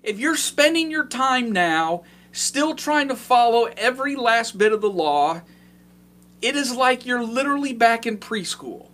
if you're spending your time now still trying to follow every last bit of the law, it is like you're literally back in preschool.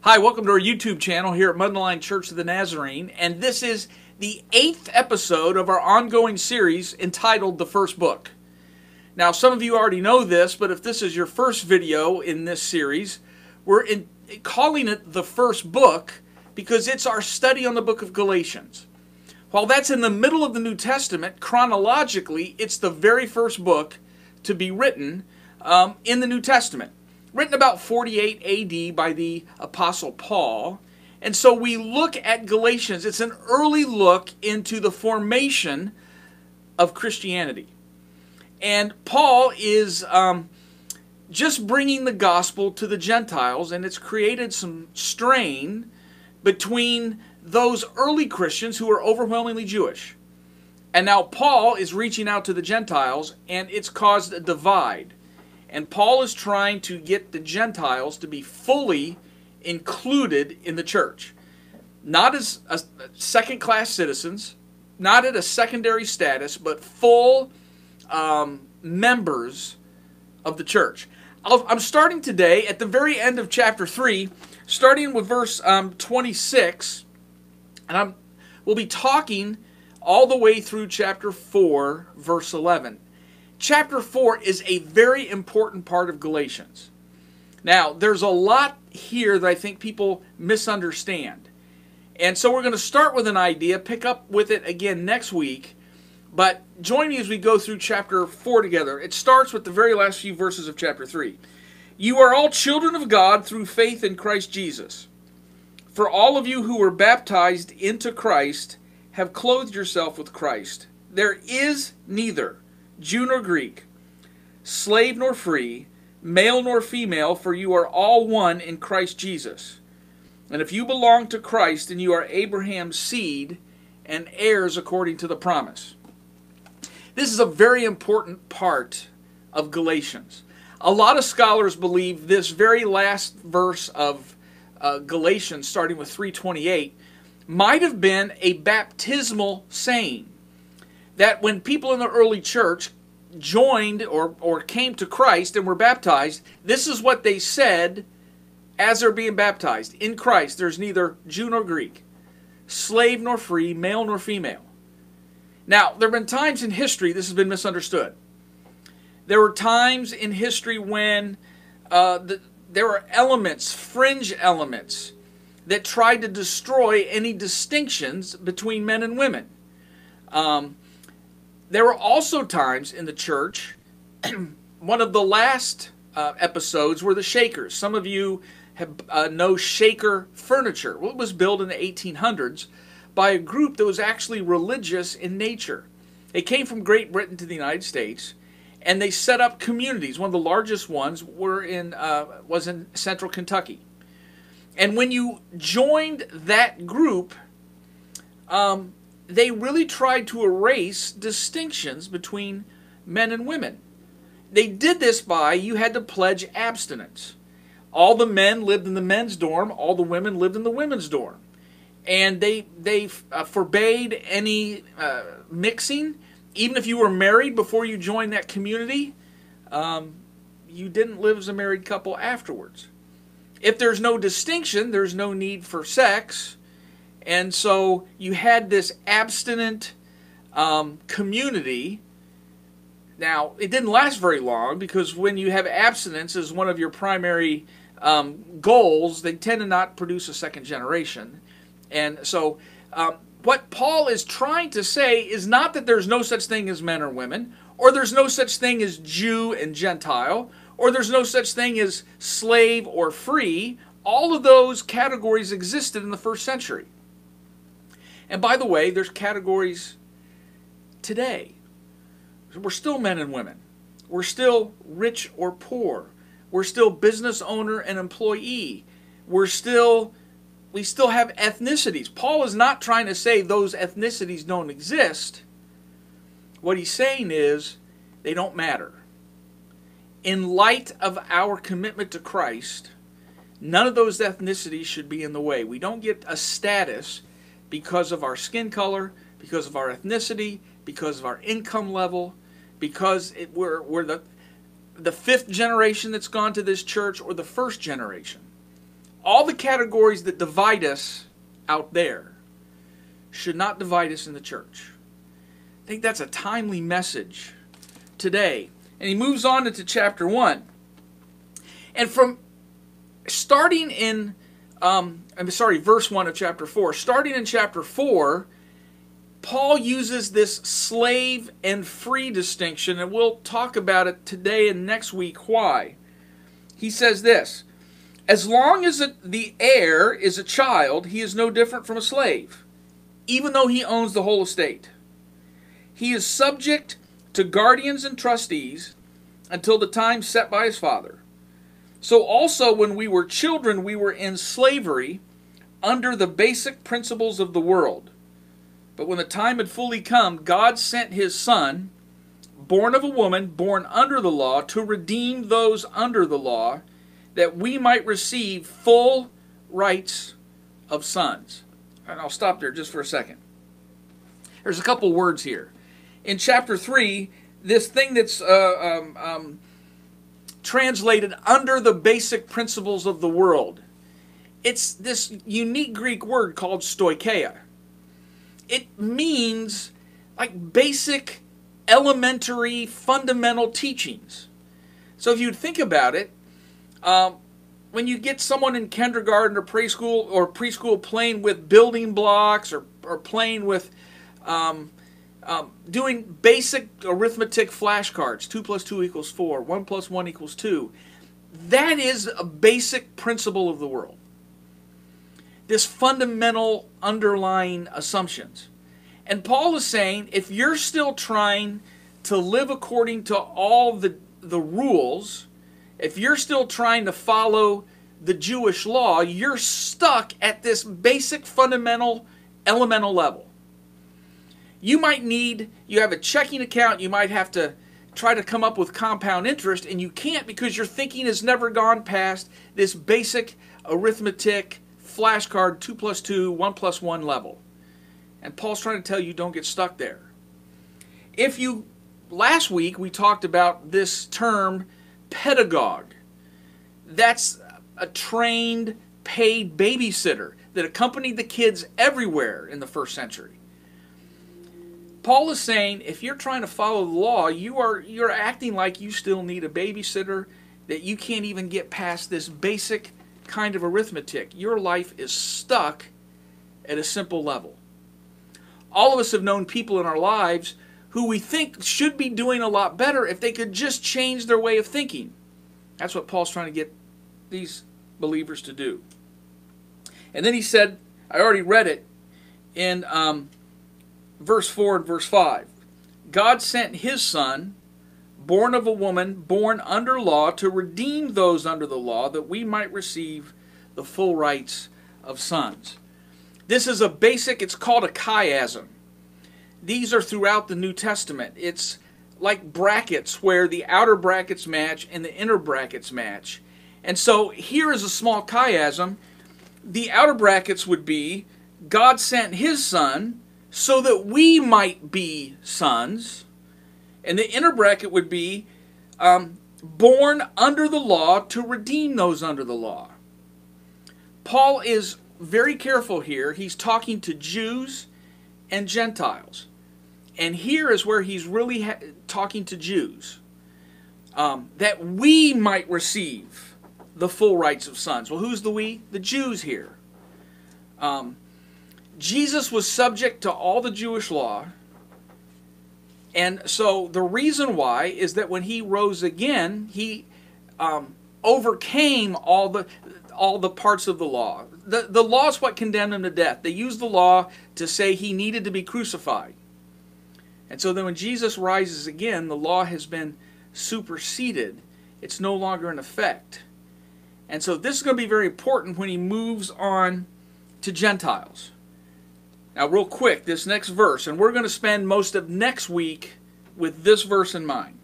Hi, welcome to our YouTube channel here at Mudline Church of the Nazarene, and this is the 8th episode of our ongoing series entitled The First Book. Now, some of you already know this, but if this is your first video in this series, we're calling it The First Book because it's our study on the book of Galatians. While that's in the middle of the New Testament, chronologically, it's the very first book to be written in the New Testament. Written about 48 AD by the Apostle Paul. And so we look at Galatians. It's an early look into the formation of Christianity. And Paul is just bringing the gospel to the Gentiles, and it's created some strain between those early Christians who were overwhelmingly Jewish. And now Paul is reaching out to the Gentiles, and it's caused a divide. And Paul is trying to get the Gentiles to be fully included in the church. Not as second-class citizens, not at a secondary status, but full members of the church. I'm starting today at the very end of chapter 3, starting with verse 26, and we'll be talking all the way through chapter 4, verse 11. Chapter 4 is a very important part of Galatians. Now, there's a lot here that I think people misunderstand. And so we're going to start with an idea, pick up with it again next week. But join me as we go through chapter 4 together. It starts with the very last few verses of chapter 3. You are all children of God through faith in Christ Jesus. For all of you who were baptized into Christ have clothed yourself with Christ. There is neither Jew nor Greek, slave nor free, male nor female, for you are all one in Christ Jesus. And if you belong to Christ, then you are Abraham's seed and heirs according to the promise. This is a very important part of Galatians. A lot of scholars believe this very last verse of Galatians, starting with 3:28, might have been a baptismal saying. That when people in the early church joined or came to Christ and were baptized, this is what they said as they're being baptized. In Christ, there's neither Jew nor Greek, slave nor free, male nor female. Now, there have been times in history this has been misunderstood. There were times in history when there were elements, fringe elements, that tried to destroy any distinctions between men and women. There were also times in the church, one of the last episodes were the Shakers. Some of you know Shaker furniture. Well, it was built in the 1800s by a group that was actually religious in nature. They came from Great Britain to the United States, and they set up communities. One of the largest ones was in central Kentucky. And when you joined that group, they really tried to erase distinctions between men and women. They did this by, you had to pledge abstinence. All the men lived in the men's dorm, all the women lived in the women's dorm. And they forbade any mixing. Even if you were married before you joined that community, you didn't live as a married couple afterwards. If there's no distinction, there's no need for sex. And so you had this abstinent community. Now, it didn't last very long because when you have abstinence as one of your primary goals, they tend to not produce a second generation. And so what Paul is trying to say is not that there's no such thing as men or women, or there's no such thing as Jew and Gentile, or there's no such thing as slave or free. All of those categories existed in the first century. And by the way, there's categories today. We're still men and women. We're still rich or poor. We're still business owner and employee. We still have ethnicities. Paul is not trying to say those ethnicities don't exist. What he's saying is they don't matter. in light of our commitment to Christ, none of those ethnicities should be in the way. We don't get a status because of our skin color, because of our ethnicity, because of our income level, because we're the fifth generation that's gone to this church or the first generation. All the categories that divide us out there should not divide us in the church. I think that's a timely message today. And he moves on into chapter 1. And from starting in, verse 1 of chapter 4. Starting in chapter 4, Paul uses this slave and free distinction, and we'll talk about it today and next week why. He says this, as long as the heir is a child, he is no different from a slave, even though he owns the whole estate. He is subject to guardians and trustees until the time set by his father. So also when we were children, we were in slavery under the basic principles of the world. But when the time had fully come, God sent his Son, born of a woman, born under the law, to redeem those under the law, that we might receive full rights of sons. And I'll stop there just for a second. There's a couple words here. In chapter 3, this thing that's translated under the basic principles of the world, it's this unique Greek word called stoicheia. It means like basic, elementary, fundamental teachings. So if you think about it, when you get someone in kindergarten or preschool playing with building blocks or playing with doing basic arithmetic flashcards, 2 plus 2 equals 4, 1 plus 1 equals 2, that is a basic principle of the world. This fundamental underlying assumptions. And Paul is saying, if you're still trying to live according to all the rules, if you're still trying to follow the Jewish law, you're stuck at this basic fundamental elemental level. You have a checking account, you might have to try to come up with compound interest, and you can't because your thinking has never gone past this basic arithmetic flashcard 2 plus 2, 1 plus 1 level. And Paul's trying to tell you don't get stuck there. Last week we talked about this term pedagogue. That's a trained, paid babysitter that accompanied the kids everywhere in the first century. Paul is saying if you're trying to follow the law, you're acting like you still need a babysitter, that you can't even get past this basic kind of arithmetic. Your life is stuck at a simple level. All of us have known people in our lives who we think should be doing a lot better if they could just change their way of thinking. That's what Paul's trying to get these believers to do. And then he said, I already read it in verse 4 and verse 5. God sent his Son, born of a woman, born under law, to redeem those under the law, that we might receive the full rights of sons. This is it's called a chiasm. These are throughout the New Testament. It's like brackets where the outer brackets match and the inner brackets match. And so here is a small chiasm. The outer brackets would be, God sent his Son so that we might be sons. And the inner bracket would be born under the law to redeem those under the law. Paul is very careful here. He's talking to Jews and Gentiles. And here is where he's really talking to Jews. That we might receive the full rights of sons. Well, who's the we? The Jews here. Jesus was subject to all the Jewish law. And so the reason why is that when he rose again, he overcame all the parts of the law. The law is what condemned him to death. They used the law to say he needed to be crucified. And so then when Jesus rises again, the law has been superseded. It's no longer in effect. And so this is going to be very important when he moves on to Gentiles. Now real quick, this next verse, and we're going to spend most of next week with this verse in mind.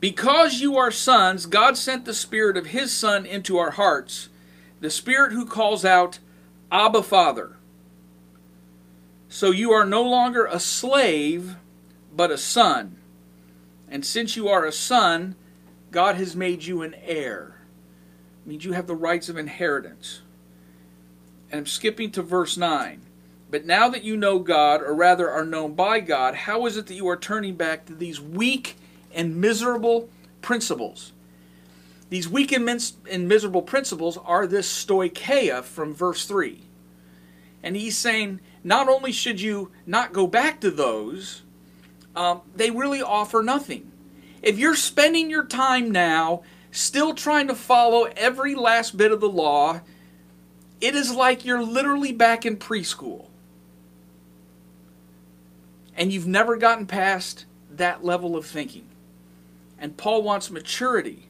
Because you are sons, God sent the Spirit of His Son into our hearts, the Spirit who calls out, Abba, Father. So you are no longer a slave, but a son. And since you are a son, God has made you an heir. It means you have the rights of inheritance. And I'm skipping to verse 9. But now that you know God, or rather are known by God, how is it that you are turning back to these weak and miserable principles? These weak and miserable principles are this stoicheia from verse 3. And he's saying, not only should you not go back to those, they really offer nothing. If you're spending your time now still trying to follow every last bit of the law, it is like you're literally back in preschool. And you've never gotten past that level of thinking. And Paul wants maturity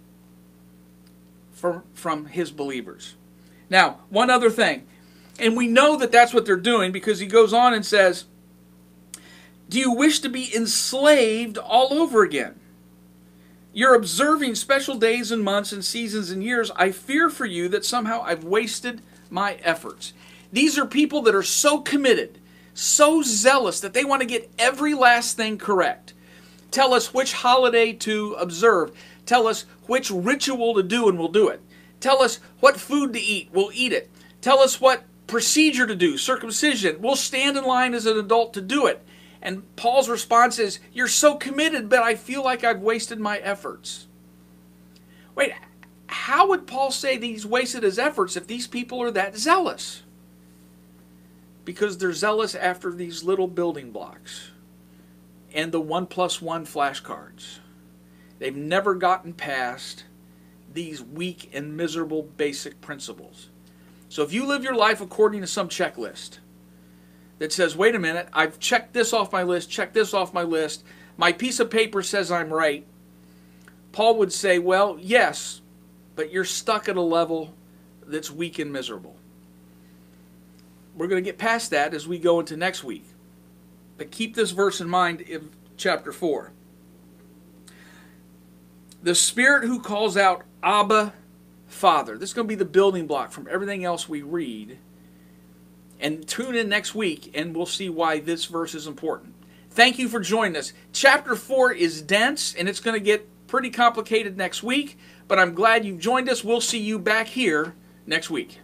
from his believers. Now, one other thing. And we know that that's what they're doing because he goes on and says, do you wish to be enslaved all over again? You're observing special days and months and seasons and years. I fear for you that somehow I've wasted my efforts. These are people that are so committed, so zealous that they want to get every last thing correct. Tell us which holiday to observe. Tell us which ritual to do and we'll do it. Tell us what food to eat, we'll eat it. Tell us what procedure to do, circumcision. We'll stand in line as an adult to do it. And Paul's response is, you're so committed, but I feel like I've wasted my efforts. Wait, how would Paul say that he's wasted his efforts if these people are that zealous? Because they're zealous after these little building blocks and the 1+1 flashcards. They've never gotten past these weak and miserable basic principles. So if you live your life according to some checklist that says, wait a minute, I've checked this off my list, checked this off my list, my piece of paper says I'm right, Paul would say, well, yes, but you're stuck at a level that's weak and miserable. We're going to get past that as we go into next week. But keep this verse in mind in chapter 4. The Spirit who calls out, Abba, Father. This is going to be the building block from everything else we read. And tune in next week and we'll see why this verse is important. Thank you for joining us. Chapter 4 is dense and it's going to get pretty complicated next week. But I'm glad you've joined us. We'll see you back here next week.